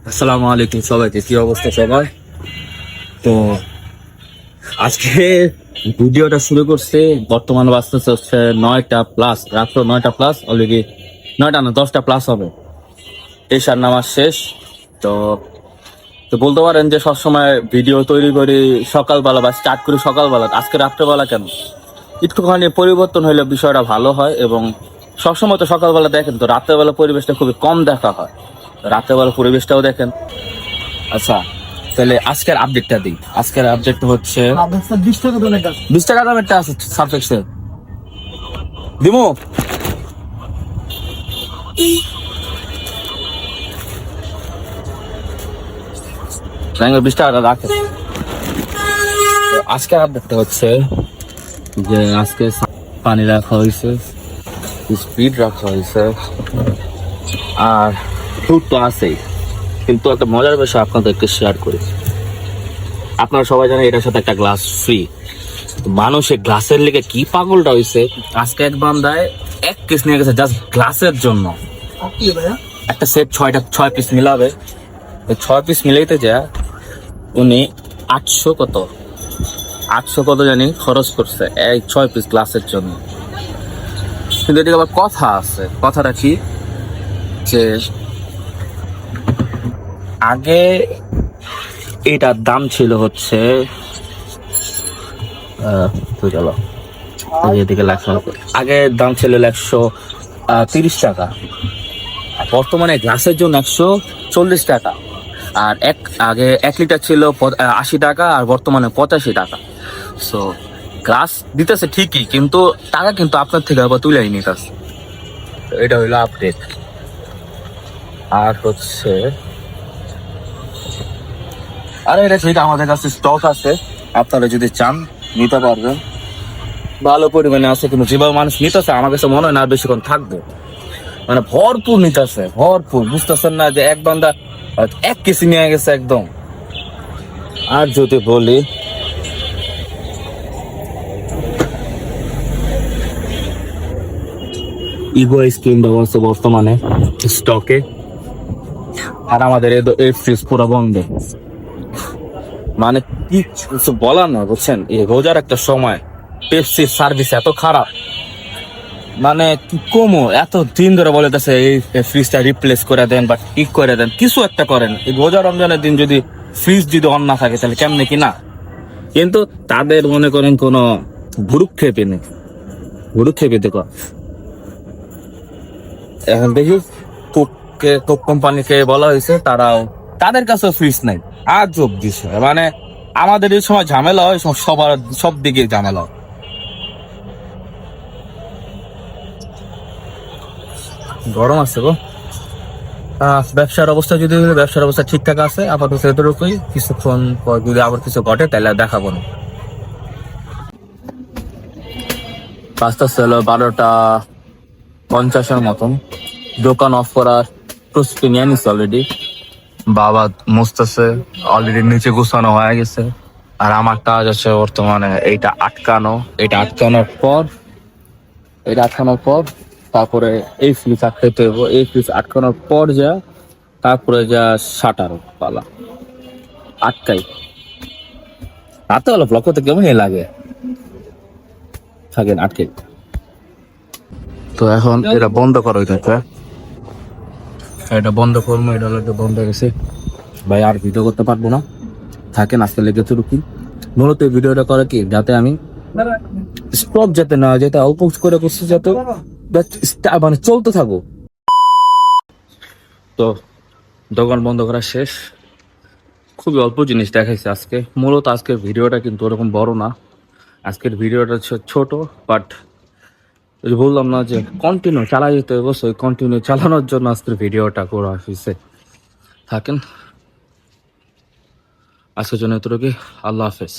আসসালামু আলাইকুম সবাইকে, কি অবস্থা সবার? তো আজকে ভিডিওটা শুরু করছে, বর্তমান বাজতেছে হচ্ছে 9টা+, রাত্র 9টা+, অলরেডি 9টা না 10টা+ হবে। এশার নামাজ শেষ। তো তো বলতে পারেন যে সবসময় ভিডিও তৈরি করি সকালবেলা বা স্টার্ট করি সকালবেলা, আজকে রাত্রেবেলা কেন একটুখানি পরিবর্তন হলে বিষয়টা ভালো হয়। এবং সবসময় তো সকালবেলা দেখেন, তো রাত্রেবেলা পরিবেশটা খুবই কম দেখা হয়, রাত্রেবেলা পরিবেশটাও দেখেন। আচ্ছা, তাহলে আজকের আপডেটটা দিই। আজকের আপডেট হচ্ছে 20 টাকা দামেরটা আছে সারফেক্সের, দিমু 20 টাকা রাখে। তো আজকের আপডেটটা হচ্ছে যে আজকে পানি রাখা হয়েছে, স্পিড রাখা হয়েছে, আর ফুড তো আছেই, কিন্তু একটা মজার বিষয় আপনাদেরকে শেয়ার করি। আপনারা সবাই জানেন এটার সাথে একটা গ্লাস ফ্রি। মানুষের গ্লাসের লেগে কি পাগলটা হয়েছে, আজকে এক বান্দায় 1 পিস নিয়ে গেছে জাস্ট গ্লাসের জন্য। একটা সেট 6 পিস মিলাবে, 6 পিস মিলাইতে যা উনি 800 কত জানি খরচ করছে এই 6 পিস গ্লাসের জন্য। কিন্তু এদিকে আবার কথা আছে, কথাটা কি যে আগে এটার দাম ছিল হচ্ছে এদিকে আগে দাম ছিল 130 টাকা, বর্তমানে গ্লাসের জন্য 140 টাকা। আর আগে 1 লিটার ছিল 80 টাকা, আর বর্তমানে 85 টাকা। সো গ্লাস দিতেছে ঠিকই, কিন্তু টাকা কিন্তু আপনার থেকে আবার তুলে নিতেছে। এটা হইলো আপডেট। আর হচ্ছে এটা ঠিক, আমাদের কাছে স্টক আছে, আপনারা যদি চান নিতে পারবেন, ভালো পরিমাণে আছে। কিন্তু যেভাবে মানুষ নিতেছে আমার কাছে মনে হয় না আর বেশিক্ষণ থাকবে, মানে ভরপুর নিতেছে, ভরপুর। বুঝতেছেন না যে এক বান্দা 1 কেজি নিয়ে গেছে একদম। আর যদি বলি ইগো আইসক্রিম ব্যবস্থা বর্তমানে স্টকে, আর আমাদের এই ফ্রিজ পুরো বন্ধ। মানে কি কিছু বলার না, বুঝছেন? এই রোজার একটা সময় পেপসির সার্ভিস এত খারাপ, মানে কি কমো, এত দিন ধরে বলেছে এই ফ্রিজটা রিপ্লেস করে দেন বা ঠিক করে দেন, কিছু একটা করেন। এই রোজা রমজানের দিন যদি ফ্রিজ যদি অন না থাকে তাহলে কেমনে কি না। কিন্তু তাদের মনে করেন কোনো ভুরুক্ষেপে নেই, ভুরুক্ষেপে দেখো। এখন দেখি কোক কোম্পানিকে বলা হয়েছে, তাদের কাছে ফ্রিজ নাই। আজব বিষয়, মানে আমাদের এই সময় ঝামেলা হয়, সব দিকে ঝামেলা হয়। গরম আছে গো। ব্যবসার অবস্থা ঠিকঠাক আছে আপাতত, এতটুকুই। কিছুক্ষণ পর যদি আবার কিছু ঘটে তাহলে দেখাবো না। পাঁচটা ছিল 12টা 50-এর মতন, দোকান অফ করার প্রস্তুতি নিয়ে নিচ্ছে অলরেডি। বাবা মুছতেছে, অলরেডি নিচে গুছানো হয়ে গেছে। আর আমার কাজ আছে বর্তমানে এটা আটকানোর পর তারপরে এই ফ্রিজ আটকাইতে হইব। এই ফ্রিজ আটকানোর পর তারপরে শাটার পালা আটকাই। রাতে হলো ব্লক করতে কেমন লাগে, থাকেন আটকে। তো এখন এটা বন্ধ করা হইতেছে, এটা বন্ধ করবো। এটা বন্ধ হয়ে গেছে ভাই, আর ভিডিও করতে পারবো না, থাকেন আজকে লেগেছে রুকি। মূলত এই ভিডিওটা করে কি, যাতে আমি স্টপ যাতে না, যাতে অল্প করে করছি, যাতে মানে চলতে থাকো। তো দোকান বন্ধ করা শেষ, খুবই অল্প জিনিস দেখাইছে আজকে। মূলত আজকের ভিডিওটা কিন্তু ওরকম বড় না, আজকের ভিডিওটা ছোট। বাট বললাম না যে কন্টিনিউ চালাই যেতে হবে, ওই কন্টিনিউ চালানোর জন্য আজকের ভিডিওটা করা হয়েছে। থাকেন আজকের জন্য এতটুকু, আল্লাহ হাফেজ।